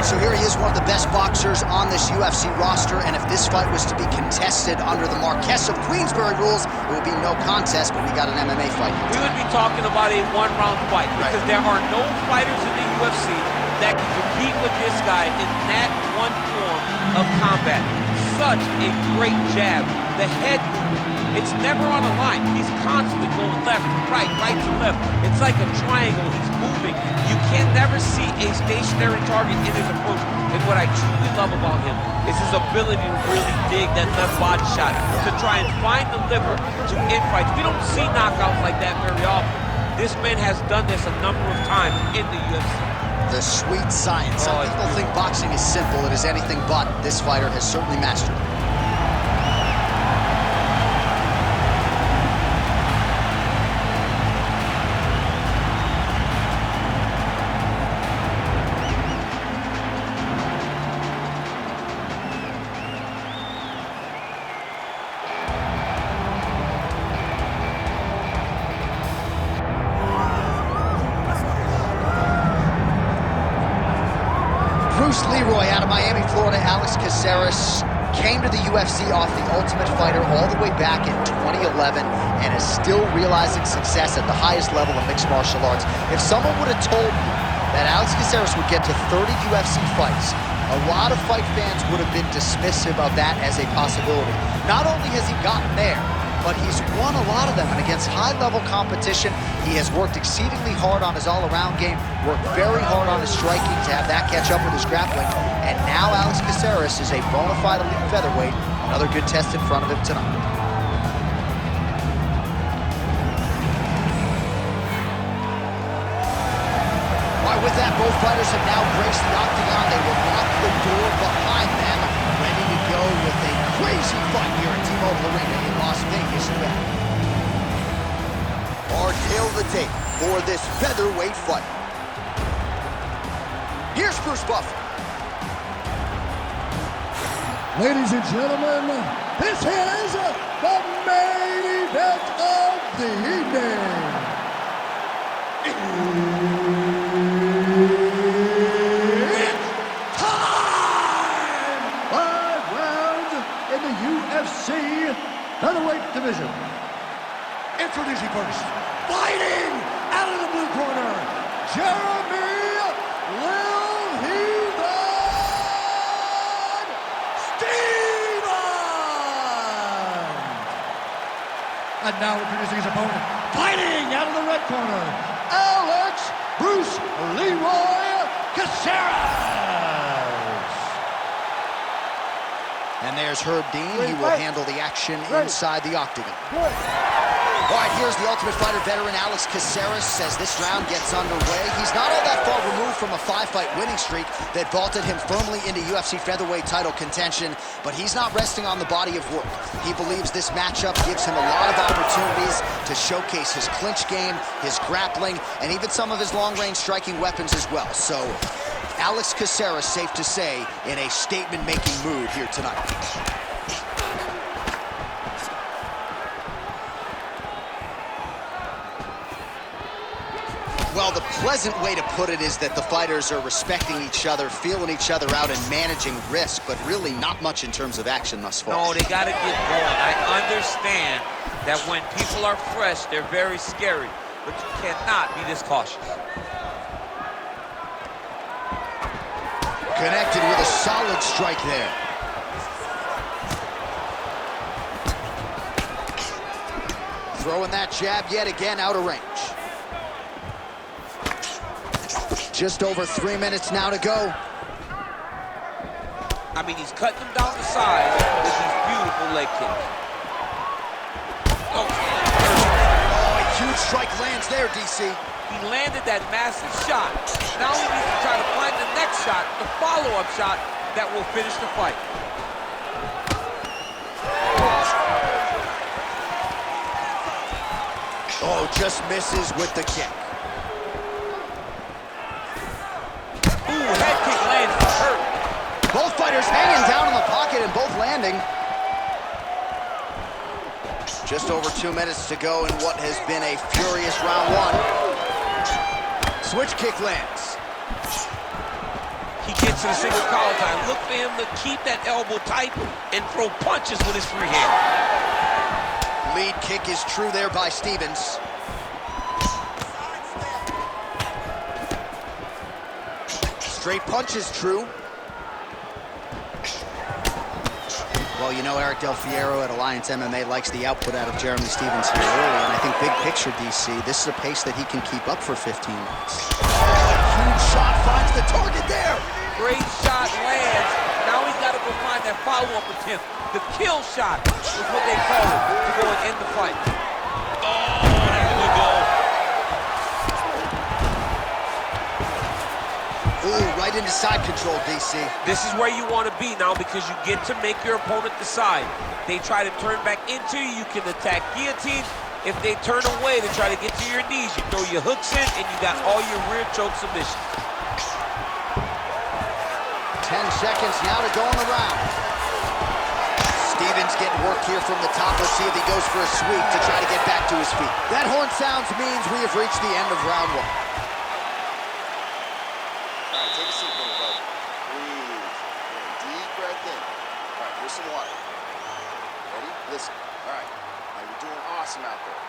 right, so here he is, one of the best boxers on this UFC roster, and if this fight was to be contested under the Marquess of Queensberry rules, it would be no contest, but we got an MMA fight. We would be talking about a one-round fight, because there are no fighters in the UFC that can compete with this guy in that one form of combat. Such a great jab. The head movement, it's never on a line. He's constantly going left to right, right to left. It's like a triangle. He's moving. You can never see a stationary target in his approach. And what I truly love about him is his ability to really dig that left body shot, to try and find the liver to end fights. We don't see knockouts like that very often. This man has done this a number of times in the UFC. The sweet science. Some people think boxing is simple. It is anything but. This fighter has certainly mastered it. Bruce Leroy out of Miami, Florida. Alex Caceres came to the UFC off The Ultimate Fighter all the way back in 2011 and is still realizing success at the highest level of mixed martial arts. If someone would have told me that Alex Caceres would get to 30 UFC fights, a lot of fight fans would have been dismissive of that as a possibility. Not only has he gotten there, but he's won a lot of them, and against high-level competition, he has worked exceedingly hard on his all-around game, worked very hard on his striking to have that catch up with his grappling, and now Alex Caceres is a bona fide elite featherweight. Another good test in front of him tonight. All right, with that, both fighters have now graced the octagon. They will lock the door behind them, ready to go with a crazy fight here at T-Mobile Arena in Las Vegas, Nevada. Hard tail of the tape for this featherweight fight. Here's Bruce Buffer. Ladies and gentlemen, this is the main event of the evening. It's time! 5 rounds in the UFC featherweight division. Introducing first, fighting out of the blue corner, Jeremy And now introducing his opponent, fighting out of the red corner, Alex Bruce Leroy Caceres. And there's Herb Dean. He will handle the action inside the octagon. All right, here's the Ultimate Fighter veteran Alex Caceres as this round gets underway. He's not all that far removed from a 5-fight winning streak that vaulted him firmly into UFC featherweight title contention, but he's not resting on the body of work. He believes this matchup gives him a lot of opportunities to showcase his clinch game, his grappling, and even some of his long-range striking weapons as well. So, Alex Caceres, safe to say, in a statement-making mood here tonight. Well, the pleasant way to put it is that the fighters are respecting each other, feeling each other out, and managing risk, but really not much in terms of action thus far. No, they got to get going. I understand that when people are fresh, they're very scary, but you cannot be this cautious. Connected with a solid strike there. Throwing that jab yet again out of range. Just over 3 minutes now to go. I mean, he's cutting them down the side with these beautiful leg kicks. Oh, a huge strike lands there, DC. He landed that massive shot. Now he needs to try to find the next shot, the follow-up shot that will finish the fight. Oh, just misses with the kick. Head kick lands to hurt. Both fighters hanging down in the pocket and both landing. Just over 2 minutes to go in what has been a furious round one. Switch kick lands. He gets into the single collar tie. Look for him to keep that elbow tight and throw punches with his free hand. Lead kick is true there by Stevens. Straight punch is true. Well, you know, Eric Del Fiero at Alliance MMA likes the output out of Jeremy Stevens here early, and I think big picture, DC, this is a pace that he can keep up for 15 minutes. Huge shot finds the target there. Great shot lands. Now he's got to go find that follow-up attempt. The kill shot is what they call it to go and end the fight. Oh, there we go. Ooh, right into side control, DC. This is where you want to be now because you get to make your opponent decide. They try to turn back into you, you can attack guillotine. If they turn away to try to get to your knees, you throw your hooks in and you got all your rear choke submissions. 10 seconds now to go in the round. Stevens getting work here from the top. Let's see if he goes for a sweep to try to get back to his feet. That horn sounds means we have reached the end of round one. All right, take a seat, little brother. Breathe. Deep breath in. All right, here's some water. Ready? Listen. All right. Now you're doing awesome out there.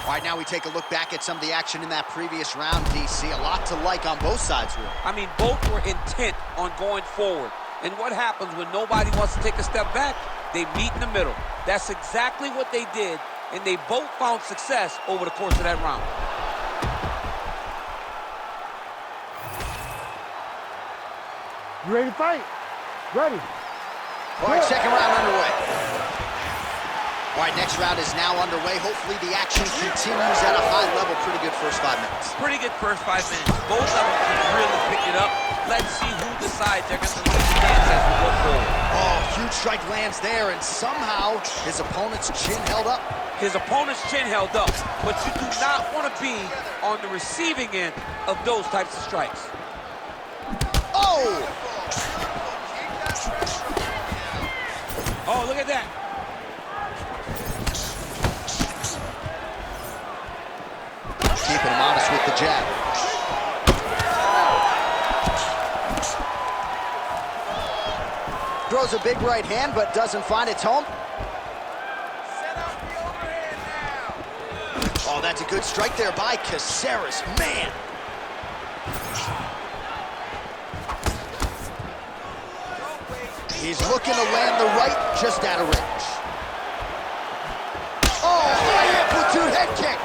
All right, now we take a look back at some of the action in that previous round, DC. A lot to like on both sides, really. I mean, both were intent on going forward. And what happens when nobody wants to take a step back? They meet in the middle. That's exactly what they did, and they both found success over the course of that round. You ready to fight? Ready. All right, second round underway. All right, next round is now underway. Hopefully the action continues at a high level. Pretty good first 5 minutes. Pretty good first 5 minutes. Both of them can really pick it up. Let's see who decides they're going to lead the dance as we go forward. Oh, huge strike lands there, and somehow his opponent's chin held up. His opponent's chin held up, but you do not want to be on the receiving end of those types of strikes. Oh! Oh, look at that. Keeping him honest with the jab. Throws a big right hand, but doesn't find its home. Oh, that's a good strike there by Caceres. Man! He's looking to land the right, just out of range. Oh, high amplitude head kick.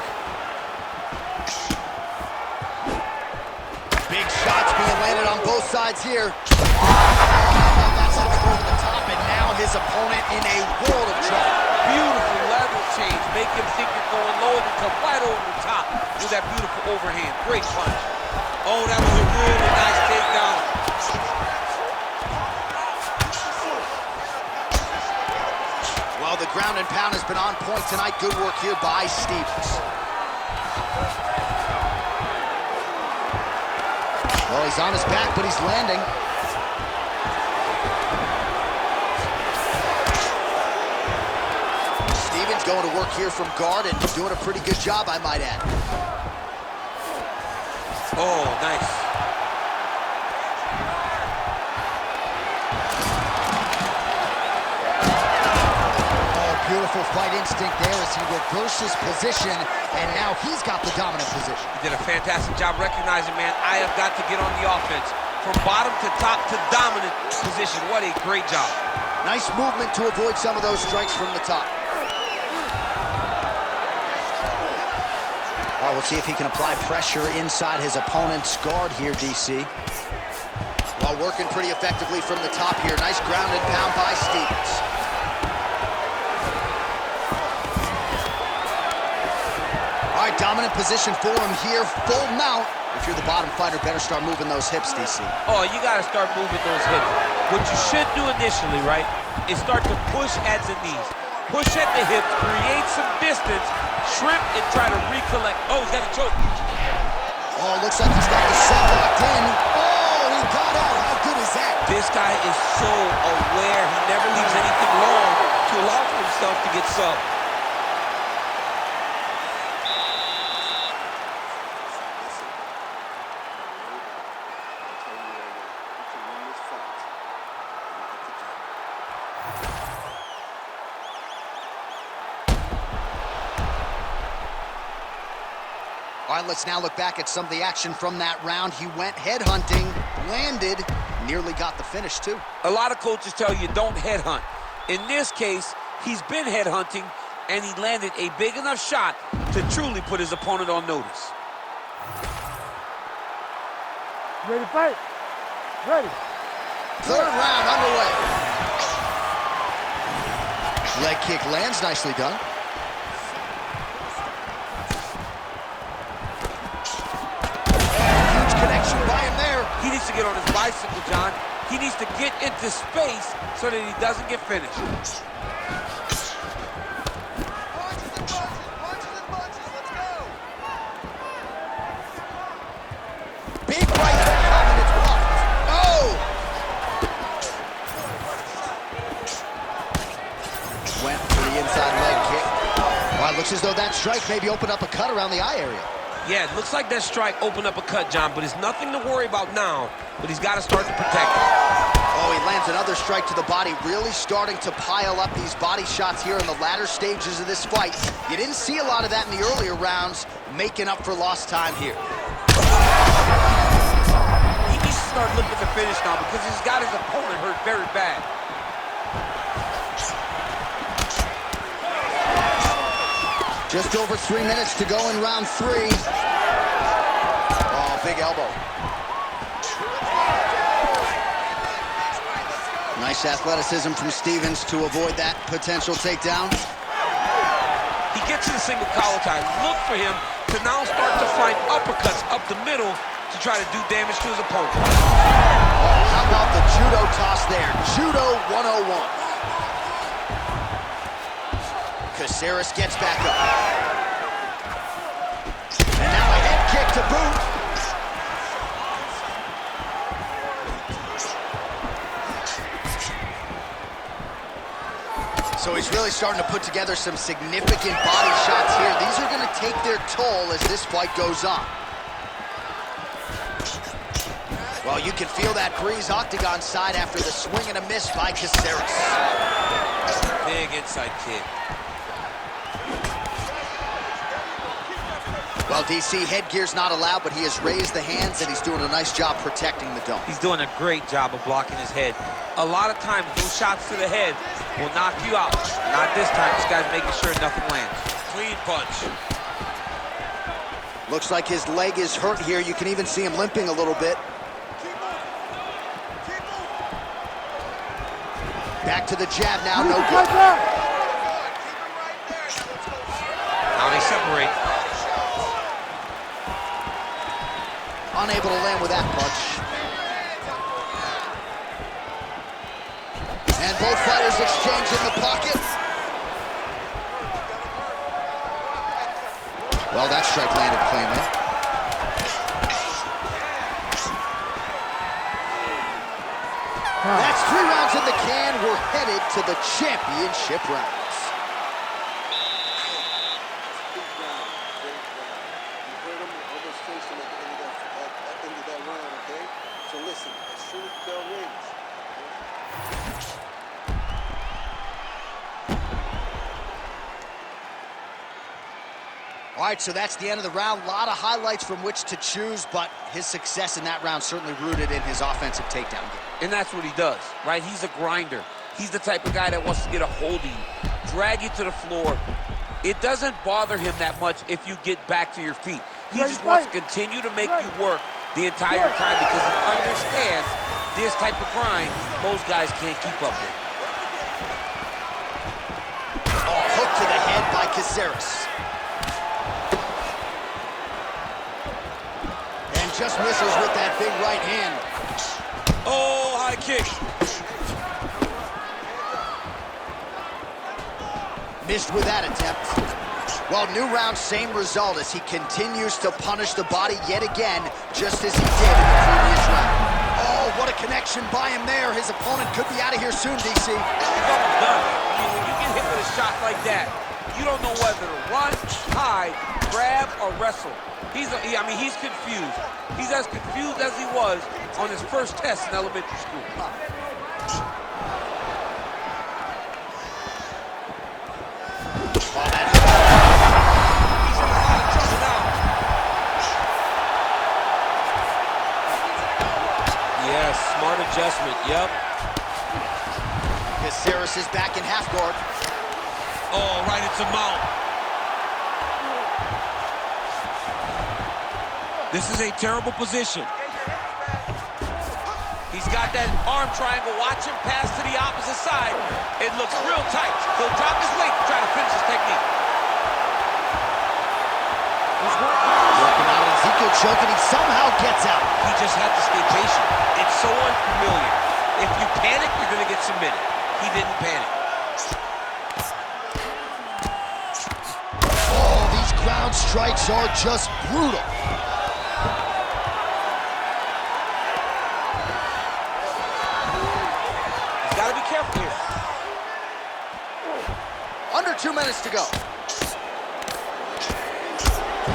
Big shots being landed on both sides here. That's it over the top, and now his opponent in a world of trouble. Beautiful level change. Make him think you're going low and come right over the top with that beautiful overhand. Great punch. Oh, that was a really nice takedown. Well, the ground and pound has been on point tonight. Good work here by Stevens. Well, he's on his back, but he's landing. Stevens going to work here from guard and doing a pretty good job, I might add. Oh, nice. Beautiful fight instinct there as he reverses position, and now he's got the dominant position. He did a fantastic job recognizing, man, I have got to get on the offense. From bottom to top to dominant position. What a great job. Nice movement to avoid some of those strikes from the top. All right, we'll see if he can apply pressure inside his opponent's guard here, DC. While working pretty effectively from the top here. Nice ground and pound by Stevens. All right, dominant position for him here, full mount. If you're the bottom fighter, better start moving those hips, DC. Oh, you got to start moving those hips. What you should do initially, right, is start to push at the knees. Push at the hips, create some distance, shrimp, and try to recollect. Oh, he's got a choke. Oh, looks like he's got the set locked in. Oh, he got out. How good is that? This guy is so aware. He never leaves anything long to allow for himself to get subbed. All right, let's now look back at some of the action from that round. He went headhunting, landed, nearly got the finish too. A lot of coaches tell you don't headhunt. In this case, he's been headhunting, and he landed a big enough shot to truly put his opponent on notice. Ready to fight? Ready. Third round underway. Leg kick lands, nicely done. Huge connection by him there. He needs to get on his bicycle, John. He needs to get into space so that he doesn't get finished. Punches and punches, let's go. Big right hook coming, it's blocked. Oh! Went for the inside leg kick. Well, it looks as though that strike maybe opened up a cut around the eye area. Yeah, it looks like that strike opened up a cut, John, but it's nothing to worry about now, but he's got to start to protect it. Oh, he lands another strike to the body, really starting to pile up these body shots here in the latter stages of this fight. You didn't see a lot of that in the earlier rounds, making up for lost time here. He needs to start looking to finish now because he's got his opponent hurt very bad. Just over 3 minutes to go in round 3. Oh, big elbow. Nice athleticism from Stevens to avoid that potential takedown. He gets to the single collar tie. Look for him to now start to find uppercuts up the middle to try to do damage to his opponent. Oh, how about the judo toss there? Judo 101. Caceres gets back up. And now a head kick to boot. So he's really starting to put together some significant body shots here. These are going to take their toll as this fight goes on. Well, you can feel that breeze octagon side after the swing and a miss by Caceres. Big inside kick. Well, DC, headgear's not allowed, but he has raised the hands, and he's doing a nice job protecting the dome. He's doing a great job of blocking his head. A lot of times, those shots to the head will knock you out. Not this time. This guy's making sure nothing lands. Clean punch. Looks like his leg is hurt here. You can even see him limping a little bit. Back to the jab now, no good. Now they separate. Unable to land with that punch. And both fighters exchange in the pocket. Well, that strike landed cleanly. That's 3 rounds in the can. We're headed to the championship rounds. So listen, as soon as the bell rings. All right, so that's the end of the round. A lot of highlights from which to choose, but his success in that round certainly rooted in his offensive takedown game. And that's what he does, right? He's a grinder. He's the type of guy that wants to get a hold of you, drag you to the floor. It doesn't bother him that much if you get back to your feet. He just wants to continue to make you work the entire time because he understands this type of grind most guys can't keep up with. Oh, hook to the head by Caceres. And just misses with that big right hand. Oh, high kick. Missed with that attempt. Well, new round, same result as he continues to punish the body yet again, just as he did in the previous round. Oh, what a connection by him there. His opponent could be out of here soon, DC. He's almost done. I mean, when you get hit with a shot like that, you don't know whether to run, hide, grab, or wrestle. He's confused. He's as confused as he was on his first test in elementary school. Yep. Caceres is back in half guard. Oh, right into mount. This is a terrible position. He's got that arm triangle. Watch him pass to the opposite side. It looks real tight. He'll drop his weight to try to finish his technique. Working out Ezekiel choking. He somehow gets out. He just had to stay patient. It's so unfamiliar. If you panic, you're going to get submitted. He didn't panic. Oh, these ground strikes are just brutal. Got to be careful here. Under 2 minutes to go.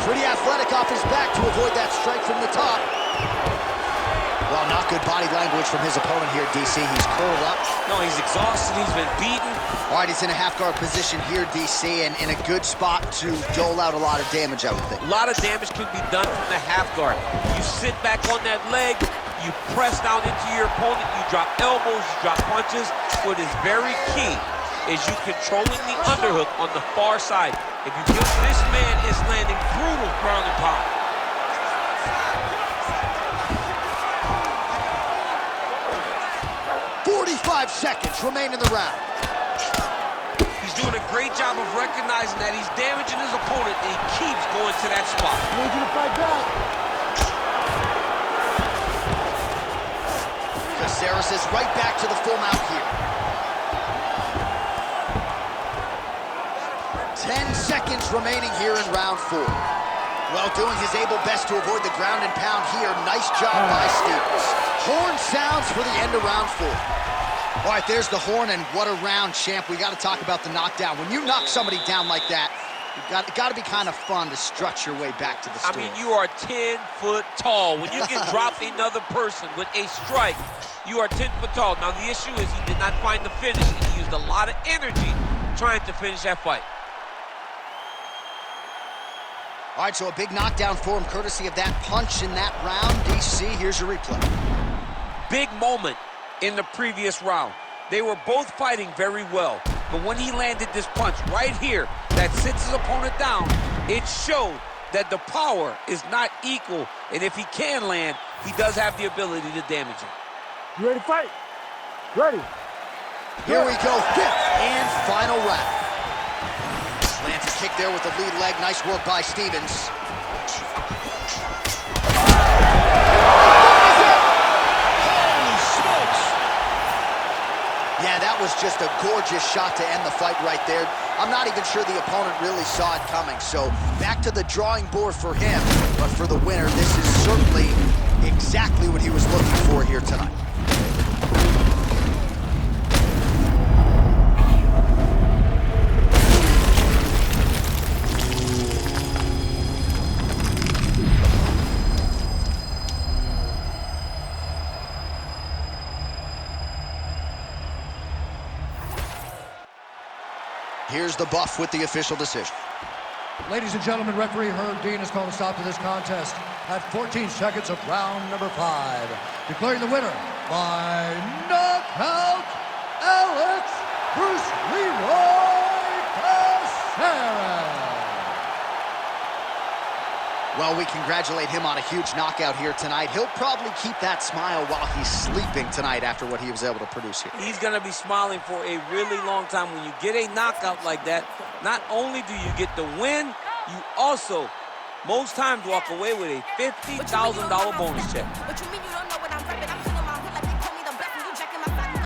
Pretty athletic off his back to avoid that strike from the top. Well, not good body language from his opponent here, DC. He's curled up. No, he's exhausted. He's been beaten. All right, he's in a half-guard position here, DC, and in a good spot to dole out a lot of damage, I would think. A lot of damage can be done from the half guard. You sit back on that leg, you press down into your opponent, you drop elbows, you drop punches. What is very key is you controlling the underhook on the far side. If you give this man is landing brutal ground and pound. 45 seconds remain in the round. He's doing a great job of recognizing that he's damaging his opponent, and he keeps going to that spot. I need you to fight back. Caceres is right back to the full mount here. 10 seconds remaining here in round 4. Well, doing his able best to avoid the ground and pound here. Nice job by Stevens. Horn sounds for the end of round 4. All right, there's the horn, and what a round, champ. We got to talk about the knockdown. When you knock somebody down like that, it got to be kind of fun to strut your way back to the store. I mean, you are 10 foot tall. When you can drop another person with a strike, you are 10 foot tall. Now, the issue is he did not find the finish, and he used a lot of energy trying to finish that fight. All right, so a big knockdown for him, courtesy of that punch in that round. DC, here's your replay. Big moment in the previous round. They were both fighting very well, but when he landed this punch right here that sits his opponent down, it showed that the power is not equal, and if he can land, he does have the ability to damage him. You ready to fight? Ready. Here we go, 5th and final round. Lands a kick there with the lead leg. Nice work by Stevens. Holy smokes! Yeah, that was just a gorgeous shot to end the fight right there. I'm not even sure the opponent really saw it coming. So back to the drawing board for him. But for the winner, this is certainly exactly what he was looking for here tonight. Here's the buff with the official decision. Ladies and gentlemen, referee Herb Dean has called a stop to this contest at 14 seconds of round number 5. Declaring the winner by knockout, Alex Bruce Leroy Caceres. Well, we congratulate him on a huge knockout here tonight. He'll probably keep that smile while he's sleeping tonight after what he was able to produce here. He's going to be smiling for a really long time. When you get a knockout like that, not only do you get the win, you also, most times, walk away with a $50,000 bonus check. What you mean you don't know?